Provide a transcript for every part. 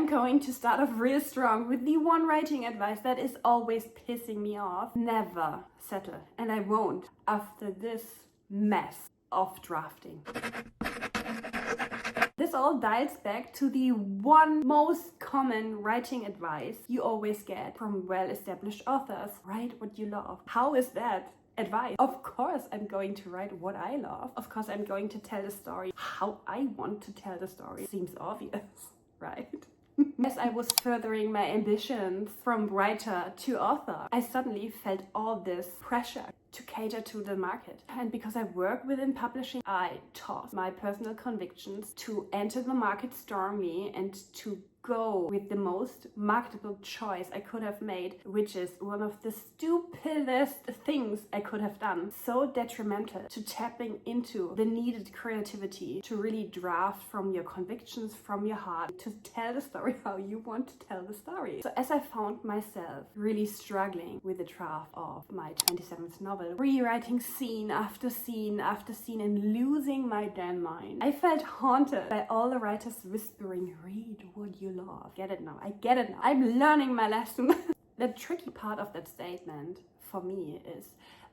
going to start off real strong with the one writing advice that is always pissing me off. Never settle, and I won't after this mess of drafting. This all dials back to the one most common writing advice you always get from well-established authors. Write what you love. How is that advice? Of course I'm going to write what I love. Of course I'm going to tell the story how I want to tell the story. Seems obvious, right? As I was furthering my ambitions from writer to author, I suddenly felt all this pressure to cater to the market. And because I work within publishing, I tossed my personal convictions to enter the market strongly and to go with the most marketable choice I could have made, which is one of the stupidest things I could have done. So detrimental to tapping into the needed creativity to really draft from your convictions, from your heart, to tell the story how you want to tell the story. So as I found myself really struggling with the draft of my 27th novel, rewriting scene after scene after scene and losing my damn mind, I felt haunted by all the writers whispering, read what you love. Get it now. I get it now. I'm learning my lesson. The tricky part of that statement for me is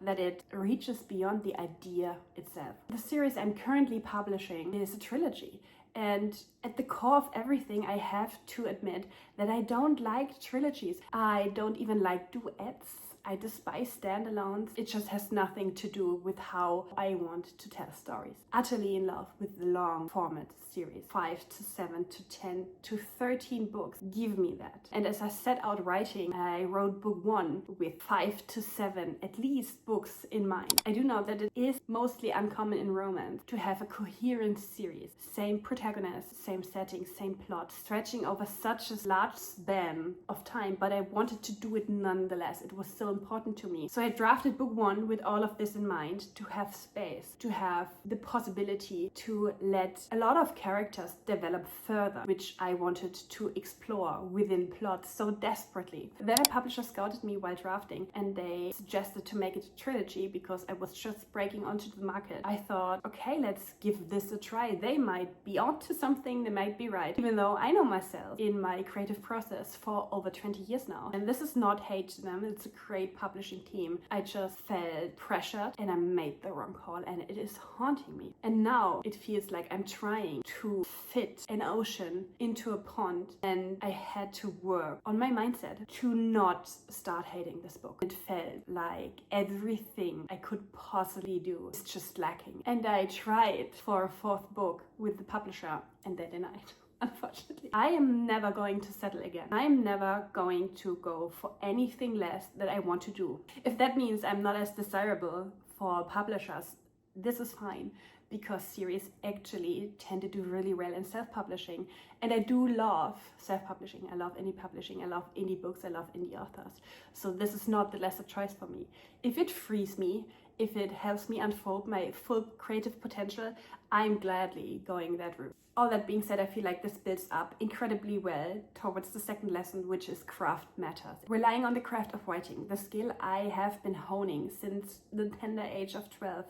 that it reaches beyond the idea itself. The series I'm currently publishing is a trilogy. And at the core of everything, I have to admit that I don't like trilogies. I don't even like duets. I despise standalones. It just has nothing to do with how I want to tell stories. Utterly in love with the long format series. 5 to 7 to 10 to 13 books. Give me that. And as I set out writing, I wrote book 1 with 5 to 7 at least books in mind. I do know that it is mostly uncommon in romance to have a coherent series. Same protagonist, same setting, same plot, stretching over such a large span of time, but I wanted to do it nonetheless. It was so important to me. So I drafted book 1 with all of this in mind, to have space, to have the possibility to let a lot of characters develop further, which I wanted to explore within plot so desperately. Then a publisher scouted me while drafting and they suggested to make it a trilogy because I was just breaking onto the market. I thought, okay, let's give this a try. They might be onto something, they might be right. Even though I know myself in my creative process for over 20 years now. And this is not hate to them, it's a great publishing team. I just felt pressured and I made the wrong call and it is haunting me. And now it feels like I'm trying to fit an ocean into a pond and I had to work on my mindset to not start hating this book. It felt like everything I could possibly do is just lacking. And I tried for a 4th book with the publisher and they denied. Unfortunately, I am never going to settle again. I am never going to go for anything less that I want to do. If that means I'm not as desirable for publishers, this is fine, because series actually tend to do really well in self-publishing. And I do love self-publishing. I love indie publishing. I love indie books. I love indie authors. So this is not the lesser choice for me. If it frees me, if it helps me unfold my full creative potential, I'm gladly going that route. All that being said, I feel like this builds up incredibly well towards the second lesson, which is craft matters. Relying on the craft of writing, the skill I have been honing since the tender age of 12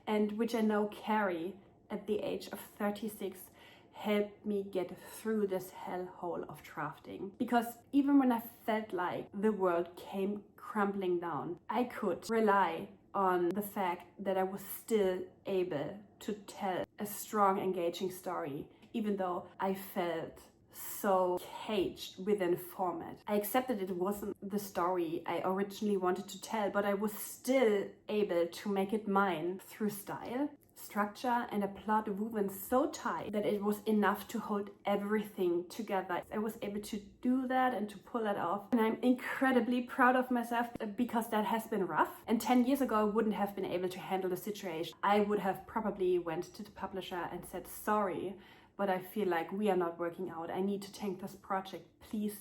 and which I now carry at the age of 36, helped me get through this hellhole of drafting. Because even when I felt like the world came crumbling down, I could rely on the fact that I was still able to tell a strong, engaging story, even though I felt so caged within format. I accepted it wasn't the story I originally wanted to tell, but I was still able to make it mine through style, structure, and a plot woven so tight that it was enough to hold everything together. I was able to do that and to pull that off, and I'm incredibly proud of myself because that has been rough. And 10 years ago I wouldn't have been able to handle the situation. I would have probably went to the publisher and said, sorry, but I feel like we are not working out. I need to tank this project. Please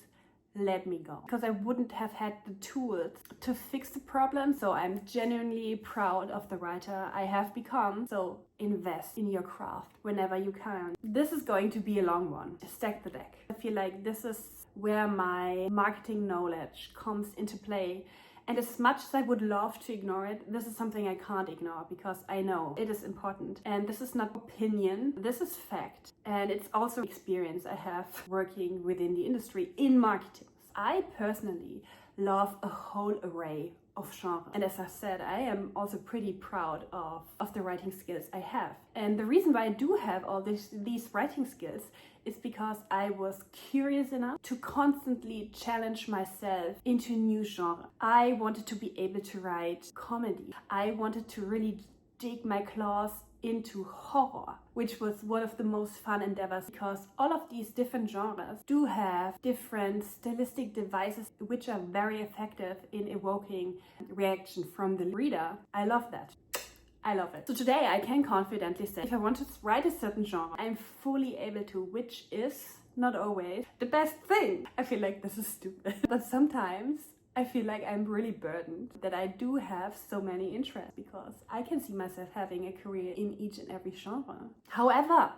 let me go. Because I wouldn't have had the tools to fix the problem. So I'm genuinely proud of the writer I have become. So invest in your craft whenever you can. This is going to be a long one. Stack the deck. I feel like this is where my marketing knowledge comes into play. And as much as I would love to ignore it, this is something I can't ignore because I know it is important. And this is not opinion, this is fact. And it's also experience I have working within the industry in marketing. I personally love a whole array of genre. And as I said, I am also pretty proud of the writing skills I have. And the reason why I do have all these writing skills is because I was curious enough to constantly challenge myself into new genre. I wanted to be able to write comedy. I wanted to really dig my claws into horror, which was one of the most fun endeavors because all of these different genres do have different stylistic devices which are very effective in evoking reaction from the reader. I love that. I love it. So today I can confidently say if I want to write a certain genre, I'm fully able to, which is not always the best thing. I feel like this is stupid, but sometimes I feel like I'm really burdened that I do have so many interests because I can see myself having a career in each and every genre. However,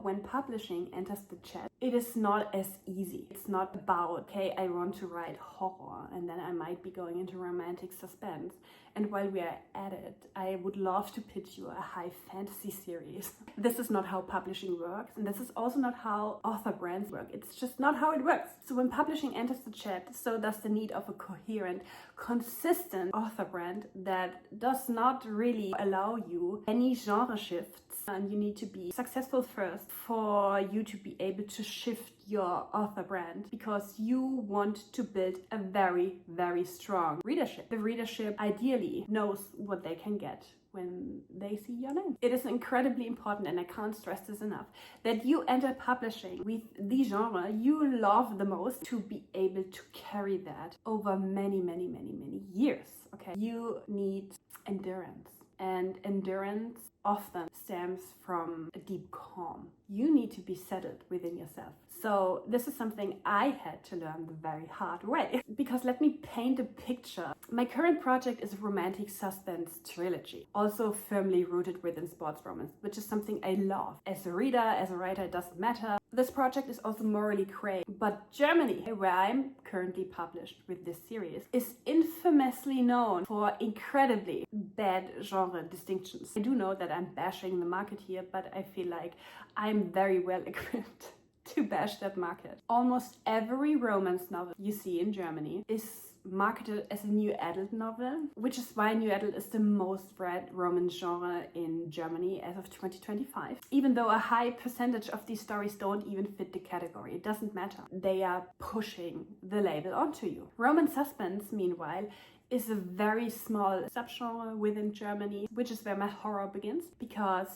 when publishing enters the chat, it is not as easy. It's not about, okay, I want to write horror and then I might be going into romantic suspense. And while we are at it, I would love to pitch you a high fantasy series. This is not how publishing works, and this is also not how author brands work. It's just not how it works. So when publishing enters the chat, so does the need of a coherent, consistent author brand that does not really allow you any genre shifts. And you need to be successful first for you to be able to shift your author brand because you want to build a very, very strong readership. The readership ideally knows what they can get when they see your name. It is incredibly important, and I can't stress this enough, that you enter publishing with the genre you love the most to be able to carry that over many, many, many, many years. Okay, you need endurance, and endurance often stems from a deep calm. You need to be settled within yourself. So this is something I had to learn the very hard way. Because let me paint a picture. My current project is a romantic suspense trilogy, also firmly rooted within sports romance, which is something I love. As a reader, as a writer, it doesn't matter. This project is also morally gray, but Germany, where I'm currently published with this series, is infamously known for incredibly bad genre distinctions. I do know that I'm bashing the market here, but I feel like I'm very well equipped to bash that market. Almost every romance novel you see in Germany is marketed as a new adult novel, which is why new adult is the most read romance genre in Germany as of 2025. Even though a high percentage of these stories don't even fit the category, it doesn't matter. They are pushing the label onto you. Romance suspense, meanwhile, is a very small subgenre within Germany, which is where my horror begins, because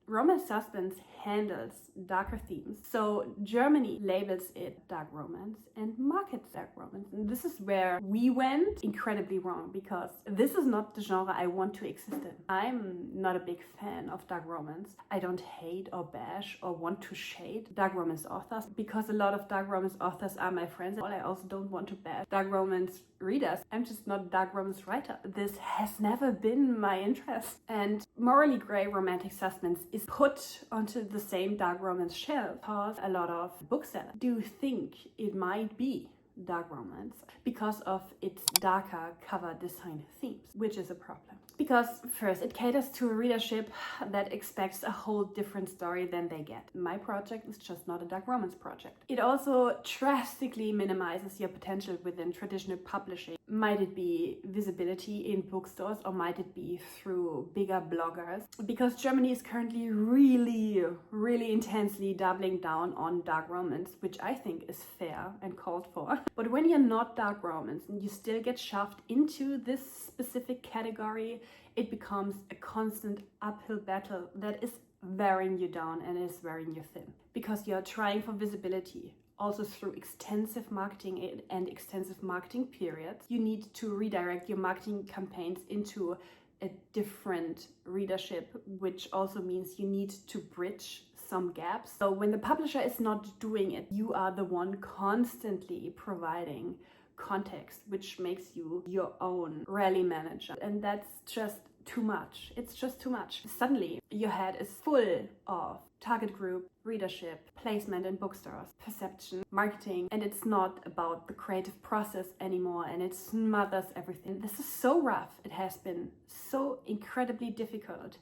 romance suspense handles darker themes. So Germany labels it dark romance and markets dark romance. And this is where we went incredibly wrong, because this is not the genre I want to exist in. I'm not a big fan of dark romance. I don't hate or bash or want to shade dark romance authors, because a lot of dark romance authors are my friends. I also don't want to bash dark romance readers. I'm just not a dark romance writer. This has never been my interest. And morally grey romantic suspense is put onto the same dark romance shelf because a lot of booksellers do think it might be dark romance because of its darker cover design themes, which is a problem. Because first, it caters to a readership that expects a whole different story than they get. My project is just not a dark romance project. It also drastically minimizes your potential within traditional publishing. Might it be visibility in bookstores, or might it be through bigger bloggers? Because Germany is currently really intensely doubling down on dark romance, which I think is fair and called for. But when you're not dark romance and you still get shoved into this specific category, it becomes a constant uphill battle that is wearing you down and is wearing you thin, because you're trying for visibility. Also through extensive marketing and extensive marketing periods, you need to redirect your marketing campaigns into a different readership, which also means you need to bridge some gaps. So when the publisher is not doing it, you are the one constantly providing context, which makes you your own rally manager. And that's just too much. It's just too much. Suddenly your head is full of target group, readership, placement in bookstores, perception, marketing, and it's not about the creative process anymore, and it smothers everything. This is so rough. It has been so incredibly difficult.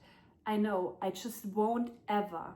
I know I just won't ever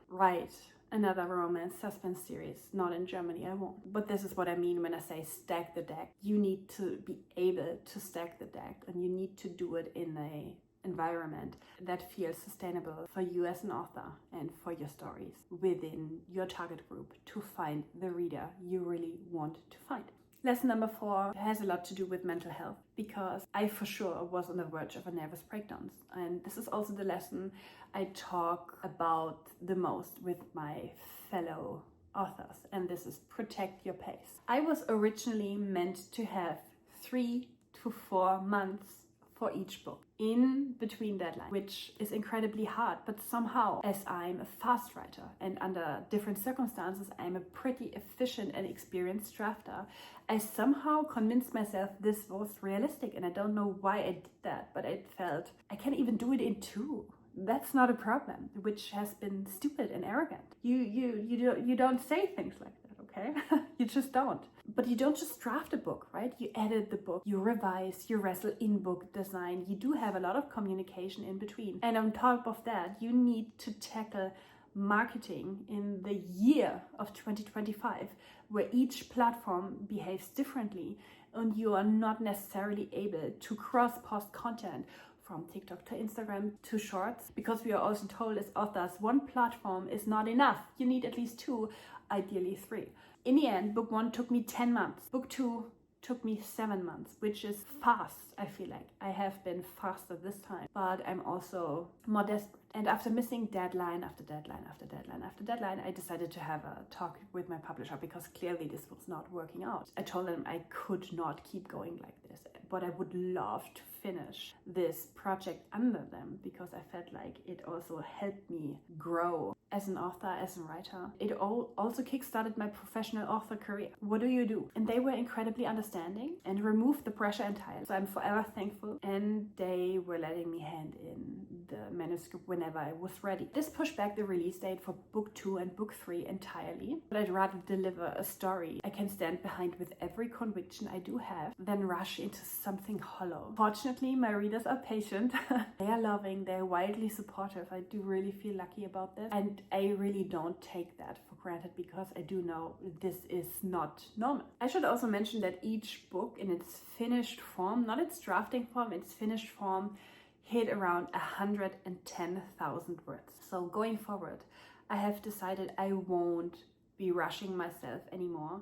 write another romance suspense series. Not in Germany, I won't. But this is what I mean when I say stack the deck. You need to be able to stack the deck, and you need to do it in a environment that feels sustainable for you as an author and for your stories within your target group to find the reader you really want to find. Lesson number 4 has a lot to do with mental health, because I for sure was on the verge of a nervous breakdown. And this is also the lesson I talk about the most with my fellow authors, and this is protect your pace. I was originally meant to have 3 to 4 months for each book in between deadlines, which is incredibly hard, but somehow, as I'm a fast writer and under different circumstances I'm a pretty efficient and experienced drafter, I somehow convinced myself this was realistic, and I don't know why I did that, but I felt I can even do it in 2. That's not a problem, which has been stupid and arrogant. You don't say things like that, okay? You just don't. But you don't just draft a book, right? You edit the book, you revise, you wrestle in book design. You do have a lot of communication in between. And on top of that, you need to tackle marketing in the year of 2025, where each platform behaves differently, and you are not necessarily able to cross-post content from TikTok to Instagram to Shorts, because we are also told as authors, one platform is not enough. You need at least 2, ideally 3. In the end, book 1 took me 10 months. Book 2 took me 7 months, which is fast, I feel like. I have been faster this time, but I'm also more desperate. And after missing deadline after deadline after deadline after deadline, I decided to have a talk with my publisher, because clearly this was not working out. I told them I could not keep going like this, but I would love to finish this project under them, because I felt like it also helped me grow as an author, as a writer. It also kickstarted my professional author career. What do you do? And they were incredibly understanding and removed the pressure entirely. So I'm forever thankful, and they were letting me hand in the manuscript whenever I was ready. This pushed back the release date for book 2 and book 3 entirely, but I'd rather deliver a story I can stand behind with every conviction I do have than rush into something hollow. Fortunately, my readers are patient. They are loving, they're wildly supportive. I do really feel lucky about this, and I really don't take that for granted, because I do know this is not normal. I should also mention that each book in its finished form, not its drafting form, its finished form, hit around 110,000 words. So going forward, I have decided I won't be rushing myself anymore,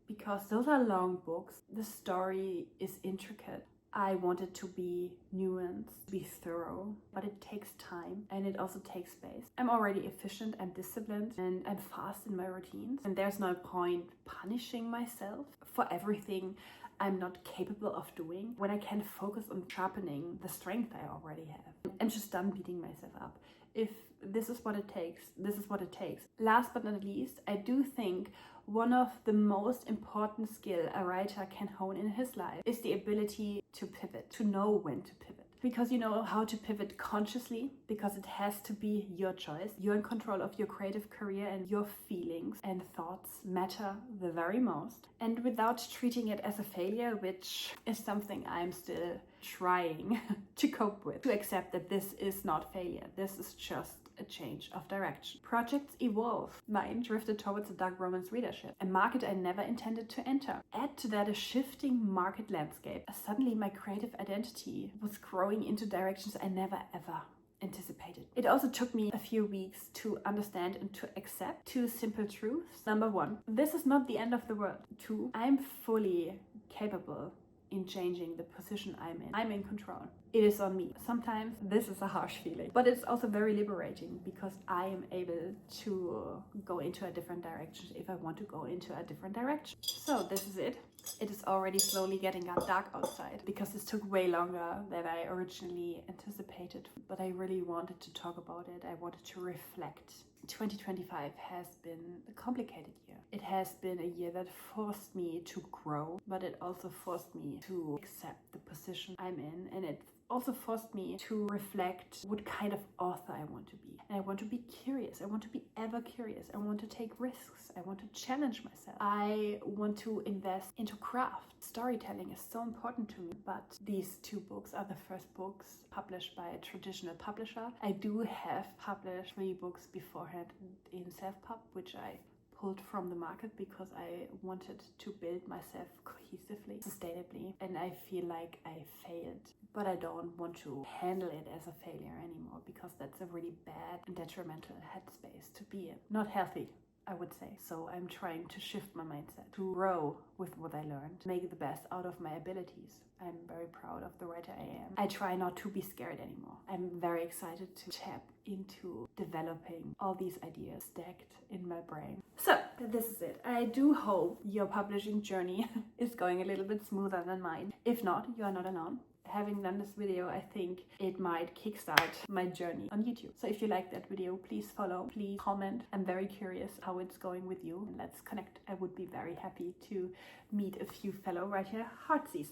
because those are long books. The story is intricate. I want it to be nuanced, to be thorough, but it takes time, and it also takes space. I'm already efficient and disciplined, and I'm fast in my routines, and there's no point punishing myself for everything I'm not capable of doing when I can focus on sharpening the strength I already have. I'm just done beating myself up. If this is what it takes, this is what it takes. Last but not least, I do think one of the most important skill a writer can hone in his life is the ability to pivot, to know when to pivot. Because you know how to pivot consciously, because it has to be your choice. You're in control of your creative career, and your feelings and thoughts matter the very most. And without treating it as a failure, which is something I'm still trying to cope with, to accept that this is not failure. This is just a change of direction. Projects evolve. Mine drifted towards a dark romance readership, a market I never intended to enter. Add to that a shifting market landscape. Suddenly my creative identity was growing into directions I never ever anticipated. It also took me a few weeks to understand and to accept 2 simple truths. Number 1, this is not the end of the world. 2, I'm fully capable in changing the position I'm in. I'm in control. It is on me. Sometimes this is a harsh feeling, but it's also very liberating, because I am able to go into a different direction if I want to go into a different direction. So this is it. It is already slowly getting dark outside, because this took way longer than I originally anticipated, but I really wanted to talk about it. I wanted to reflect. 2025 has been a complicated year. It has been a year that forced me to grow, but it also forced me to accept the position I'm in, and it also forced me to reflect what kind of author I want to be. And I want to be curious. I want to be ever curious. I want to take risks. I want to challenge myself. I want to invest into craft. Storytelling is so important to me, but these 2 books are the first books published by a traditional publisher. I do have published 3 books beforehand in self-pub, which I pulled from the market because I wanted to build myself cohesively, sustainably, and I feel like I failed. But I don't want to handle it as a failure anymore, because that's a really bad and detrimental headspace to be in. Not healthy, I would say. So I'm trying to shift my mindset, to grow with what I learned, make the best out of my abilities. I'm very proud of the writer I am. I try not to be scared anymore. I'm very excited to tap into developing all these ideas stacked in my brain. So this is it. I do hope your publishing journey is going a little bit smoother than mine. If not, you are not alone. Having done this video, I think it might kickstart my journey on YouTube. So if you like that video, please follow, please comment. I'm very curious how it's going with you. Let's connect. I would be very happy to meet a few fellow writer heartsies.